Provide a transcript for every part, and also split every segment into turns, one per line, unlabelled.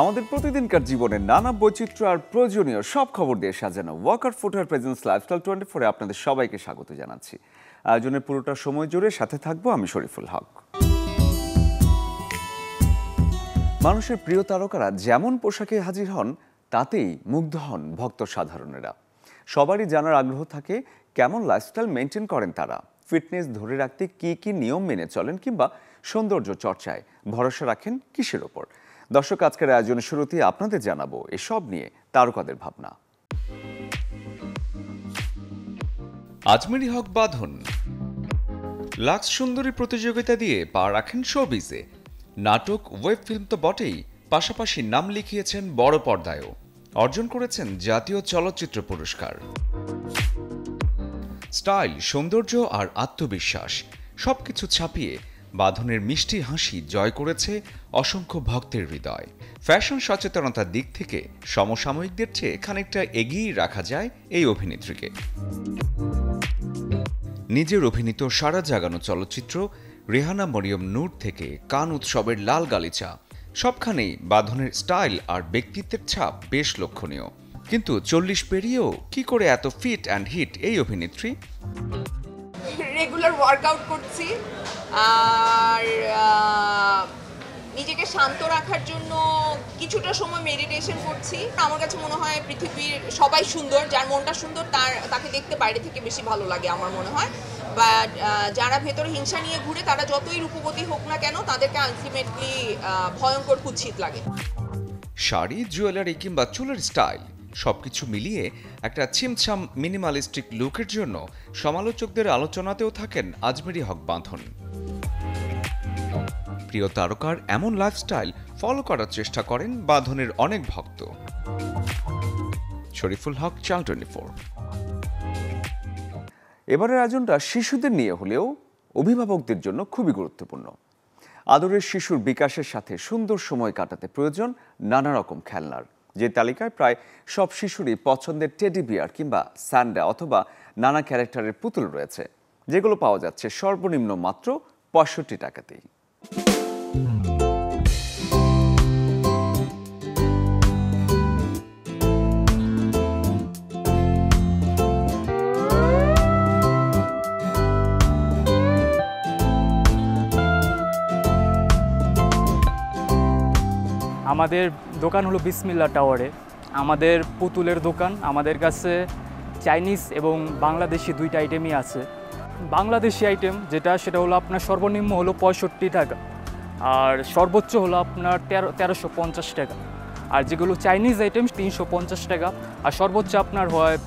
আমাদের প্রতিদিনকার জীবনের নানা বৈচিত্র্য আর প্রয়োজনীয় সব খবর দিয়ে সাজানো ওয়াকার ফুটওয়্যার প্রেজেন্স লাইফস্টাইল 24-এ আপনাদের সবাইকে স্বাগত জানাচ্ছি। আয়োজনের পুরোটা সময় জুড়ে সাথে থাকবো আমি শরীফুল হক। মানুষের প্রিয় তারকারা যেমন পোশাকে হাজির হন, তাতেই মুগ্ধ হন ভক্ত সাধারণেরা। সবারই জানার আগ্রহ থাকে কেমন লাইফস্টাইল মেনটেন করেন তারা, ফিটনেস ধরে রাখতে কি কি নিয়ম মেনে চলেন, কিংবা সৌন্দর্য চর্চায় ভরসা রাখেন কিসের ওপর। দর্শক, আজকের আয়োজনের শুরুতেই আপনাদের জানাবো এসব নিয়ে তারকাদের ভাবনা।
আজমেরী হক বাঁধন লাক্স সুন্দরী প্রতিযোগিতা দিয়ে পা রাখেন শোবিজে। নাটক, ওয়েব ফিল্ম তো বটেই, পাশাপাশি নাম লিখিয়েছেন বড় পর্দায়ও। অর্জন করেছেন জাতীয় চলচ্চিত্র পুরস্কার। স্টাইল, সৌন্দর্য আর আত্মবিশ্বাস সবকিছু ছাপিয়ে বাঁধনের মিষ্টি হাসি জয় করেছে অসংখ্য ভক্তের হৃদয়। ফ্যাশন সচেতনতার দিক থেকে সমসাময়িকদের চেয়ে খানিকটা এগিয়েই রাখা যায় এই অভিনেত্রীকে। নিজের অভিনীত সারা জাগানো চলচ্চিত্র রেহানা মরিয়ম নূর থেকে কান উৎসবের লাল গালিচা, সবখানেই বাঁধনের স্টাইল আর ব্যক্তিত্বের ছাপ বেশ লক্ষণীয়। কিন্তু 40 পেরিয়েও কি করে এত ফিট অ্যান্ড হিট এই অভিনেত্রী?
রেগুলার ওয়ার্কআউট করছি আর নিজেকে শান্ত রাখার জন্য কিছুটা সময় মেডিটেশন করছি। আমার কাছে মনে হয় পৃথিবীর সবাই সুন্দর, যার মনটা সুন্দর তাকে দেখতে বাইরে থেকে বেশি ভালো লাগে আমার মনে হয়। বাট যারা ভেতরে হিংসা নিয়ে ঘুরে তারা যতই রূপবতী হোক না কেন, তাদেরকে আলটিমেটলি ভয়ঙ্কর কুৎসিত লাগে।
শাড়ি, জুয়েলারি কিংবা চুলের স্টাইল সবকিছু মিলিয়ে একটা ছিমছাম মিনিমালিস্টিক লুকের জন্য সমালোচকদের আলোচনাতেও থাকেন আজমেরী হক বাঁধন। প্রিয় তারকার এমন লাইফস্টাইল ফলো করার চেষ্টা করেন বাঁধনের অনেক ভক্ত। শরীফুল হক, চ্যানেল 24।
এবারের আয়োজনটা শিশুদের নিয়ে হলেও অভিভাবকদের জন্য খুবই গুরুত্বপূর্ণ। আদরের শিশুর বিকাশের সাথে সুন্দর সময় কাটাতে প্রয়োজন নানা রকম খেলনার, যে তালিকায় প্রায় সব শিশুরই পছন্দের টেডি বিয়ার কিংবা স্যান্ডা অথবা নানা ক্যারেক্টারের পুতুল রয়েছে, যেগুলো পাওয়া যাচ্ছে সর্বনিম্ন মাত্র 65 টাকাতেই।
আমাদের দোকান হলো বিসমিল্লাহ টাওয়ারে। আমাদের পুতুলের দোকান। আমাদের কাছে চাইনিজ এবং বাংলাদেশি দুইটা আইটেমই আছে। বাংলাদেশি আইটেম সেটা হলো আপনার সর্বনিম্ন হলো 65 টাকা, আর সর্বোচ্চ হলো আপনার 1350 টাকা। আর যেগুলো চাইনিজ আইটেম 350 টাকা, আর সর্বোচ্চ আপনার হয়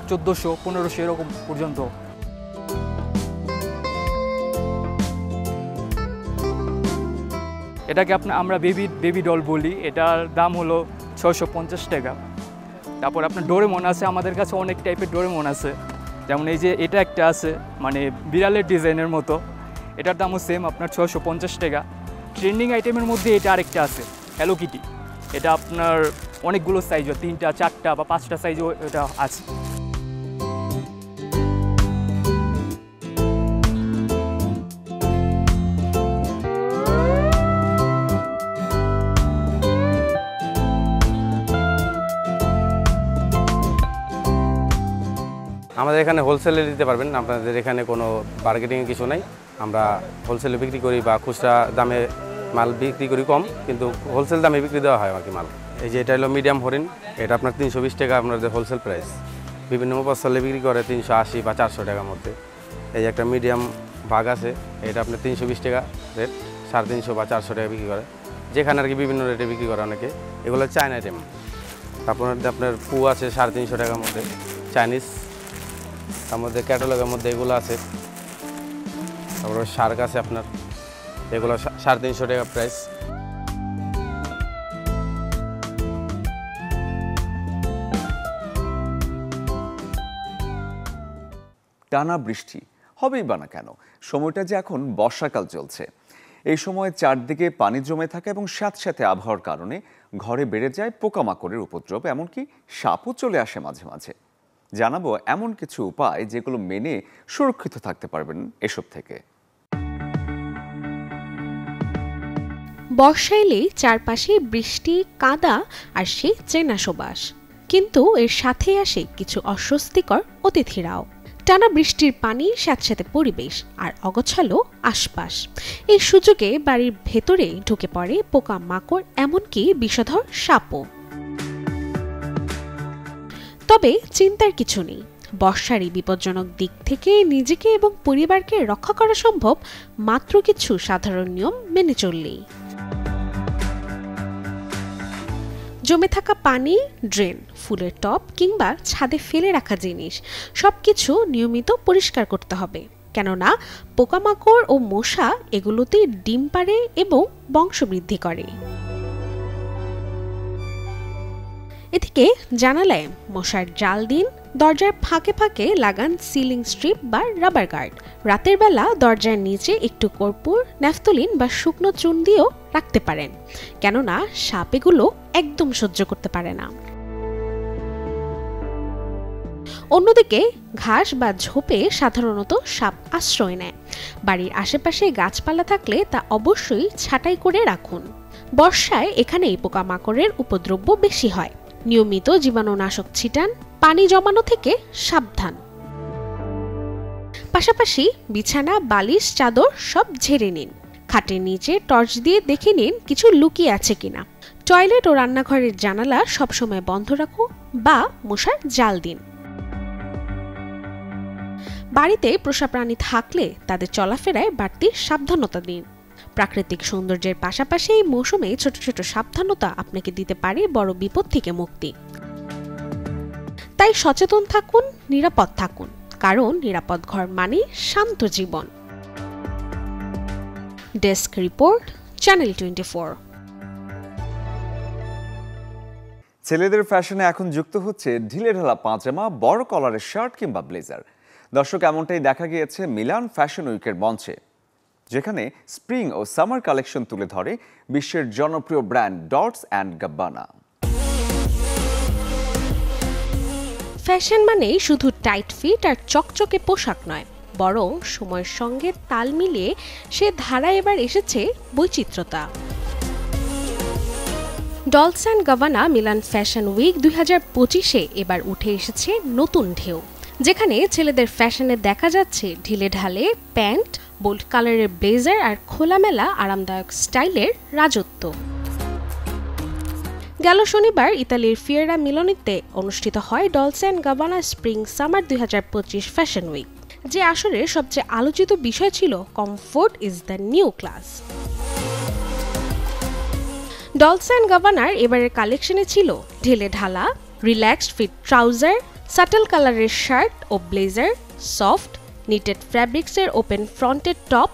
1400-1500 এরকম পর্যন্ত। এটাকে আমরা বেবি ডল বলি। এটার দাম হলো 650 টাকা। তারপর আপনার ডোরেমন আছে, আমাদের কাছে অনেক টাইপের ডোরেমন আছে। যেমন এই যে এটা একটা আছে, মানে বিড়ালের ডিজাইনের মতো, এটার দামও সেম আপনার 650 টাকা। ট্রেন্ডিং আইটেমের মধ্যে এটা আরেকটা আছে, হ্যালো কিটি। এটা আপনার অনেকগুলো সাইজও, 3টা 4টা বা 5টা সাইজও এটা আছে।
আমাদের এখানে হোলসেলে দিতে পারবেন, আপনাদের এখানে কোনো বার্গেনিংয়ের কিছু নাই। আমরা হোলসেলে বিক্রি করি বা খুচরা দামে মাল বিক্রি করি কম, কিন্তু হোলসেল দামে বিক্রি দেওয়া হয় আমাকে মাল। এই যে এটা হলো মিডিয়াম হরিণ, এটা আপনার 320 টাকা আপনাদের হোলসেল প্রাইস। বিভিন্ন মফস্বলে বিক্রি করে 380 বা 400 টাকার মধ্যে। এই যে একটা মিডিয়াম ভাগ আছে, এটা আপনার 320 টাকা রেট, 350 বা 400 টাকা বিক্রি করে। যেখানে আর কি বিভিন্ন রেটে বিক্রি করে অনেকে। এগুলো চাইনা আইটেম। তারপর আপনার পু আছে 350 টাকার মধ্যে, চাইনিজ। তার মধ্যে ক্যাটালগের মধ্যে এগুলো আছে। তারপরে শার্ক আছে আপনার, এগুলো 350 টাকা প্রাইস।
টানা বৃষ্টি হবেই বা না কেন, সময়টা যে এখন বর্ষাকাল চলছে। এই সময় চারদিকে পানি জমে থাকে এবং স্যাঁতস্যাঁতে আবহাওয়ার কারণে ঘরে বেড়ে যায় পোকামাকড়ের উপদ্রব, এমনকি সাপও চলে আসে মাঝে মাঝে। জানাবো এমন কিছু উপায় যেগুলো মেনে সুরক্ষিত থাকতে পারবেন এসব থেকে।
বর্ষা এলেই চারপাশে বৃষ্টি, কাদা আর সেই চেনা সুবাস। কিন্তু এর সাথে আসে কিছু অস্বস্তিকর অতিথিরাও। টানা বৃষ্টির পানি, স্যাঁতস্যাঁতে পরিবেশ আর অগোছালো আশপাশ। এই সুযোগে বাড়ির ভেতরে ঢুকে পড়ে পোকা মাকড়, এমনকি বিষধর সাপও। তবে চিন্তার কিছু নেই, বর্ষার এই বিপজ্জনক দিক থেকে নিজেকে এবং পরিবারকে রক্ষা করা সম্ভব মাত্র কিছু সাধারণ নিয়ম মেনে চললেই। জমে থাকা পানি, ড্রেন, ফুলের টব কিংবা ছাদে ফেলে রাখা জিনিস সবকিছু নিয়মিত পরিষ্কার করতে হবে, কেননা পোকামাকড় ও মশা এগুলোতে ডিম পাড়ে এবং বংশবৃদ্ধি করে। এদিকে জানালায় মশার জাল দিন, দরজার ফাঁকে ফাঁকে লাগান সিলিং স্ট্রিপ বা রাবার গার্ড। রাতের বেলা দরজার নিচে একটু কর্পূর, ন্যাফথলিন বা শুকনো চুন দিয়েও রাখতে পারেন, কেননা সাপ এগুলো একদম সহ্য করতে পারে না। অন্যদিকে ঘাস বা ঝোপে সাধারণত সাপ আশ্রয় নেয়। বাড়ির আশেপাশে গাছপালা থাকলে তা অবশ্যই ছাঁটাই করে রাখুন। বর্ষায় এখানেই পোকামাকড়ের উপদ্রব বেশি হয়। নিয়মিত জীবাণুনাশক ছিটান, পানি জমানো থেকে সাবধান। পাশাপাশি বিছানা, বালিশ, চাদর সব ঝেড়ে নিন। খাটের নিচে টর্চ দিয়ে দেখে নিন কিছু লুকিয়ে আছে কিনা। টয়লেট ও রান্নাঘরের জানালা সবসময় বন্ধ রাখুন বা মশার জাল দিন। বাড়িতে পোষা প্রাণী থাকলে তাদের চলাফেরায় বাড়তি সাবধানতা দিন। প্রাকৃতিক সৌন্দর্যের পাশাপাশি এই মৌসুমে ছোট ছোট সাবধানতা আপনাকে দিতে পারে বড় বিপদ থেকে মুক্তি। তাই সচেতন থাকুন, নিরাপদ থাকুন, কারণ নিরাপদ ঘর মানে শান্ত জীবন। Desk report, channel 24।
ছেলেদের ফ্যাশনে এখন যুক্ত হচ্ছে ঢিলেঢালা পাজামা, বড় কলারের শার্ট কিংবা ব্লেজার। দর্শক, এমনটাই দেখা গিয়েছে মিলান ফ্যাশন উইকের মঞ্চে, যেখানে স্প্রিং ও সামার কালেকশন তুলে ধরে বিশ্বের জনপ্রিয় ব্র্যান্ড ডলছে অ্যান্ড গাব্বানা।
ফ্যাশন মানে শুধু টাইট ফিট আর চকচকে পোশাক নয়, বরং সময়ের সঙ্গে তাল মিলিয়ে সে ধারায় এবার এসেছে বৈচিত্র্যতা। ডলছে and Gabbana Milan fashion week 2025-এ এবার উঠে এসেছে নতুন ঢেউ, যেখানে ছেলেদের ফ্যাশনে দেখা যাচ্ছে ঢিলে ঢালে প্যান্ট, বোল্ড কালারের ব্লেজার আর খোলামেলা আরামদায়ক স্টাইলের রাজত্ব। গেল শনিবার ইতালির ফিয়েরা মিলানোতে অনুষ্ঠিত হয় Dolce and Gabbana spring summer 2025 fashion week, যে আসরে সবচেয়ে আলোচিত বিষয় ছিল comfort is the new class. Dolce and গাব্বানার এবারের কালেকশনে ছিল ঢিলে ঢালা রিল্যাক্সড ফিট ট্রাউজার, সাটল কালারের শার্ট ও ব্লেজার, সফট নিটেড ফ্যাব্রিক্সের ওপেন ফ্রন্টেড টপ,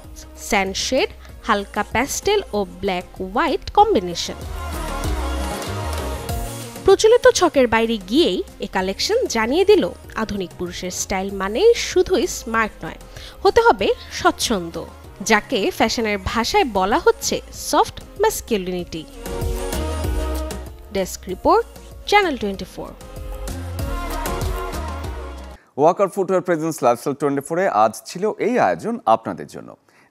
স্যান্ডশেড, হালকা প্যাস্টেল ও ব্ল্যাক হোয়াইট কম্বিনেশন। প্রচলিত ছকের বাইরে গিয়েই এ কালেকশন জানিয়ে দিল আধুনিক পুরুষের স্টাইল মানে শুধুই স্মার্ট নয়, হতে হবে স্বচ্ছন্দ, যাকে ফ্যাশনের ভাষায় বলা হচ্ছে soft masculinity. Desk report, channel 24।
Walker footwear presence lifestyle 24-এ আজ ছিল এই আয়োজন আপনাদের জন্য।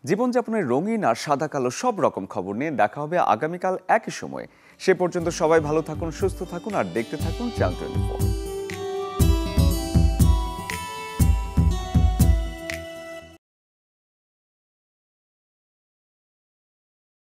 জীবনযাপনের রঙিন আর সাদা কালো সব রকম খবর নিয়ে দেখা হবে আগামীকাল একই সময়ে। সে পর্যন্ত সবাই ভালো থাকুন, সুস্থ থাকুন আর দেখতে থাকুন চ্যানেল 24।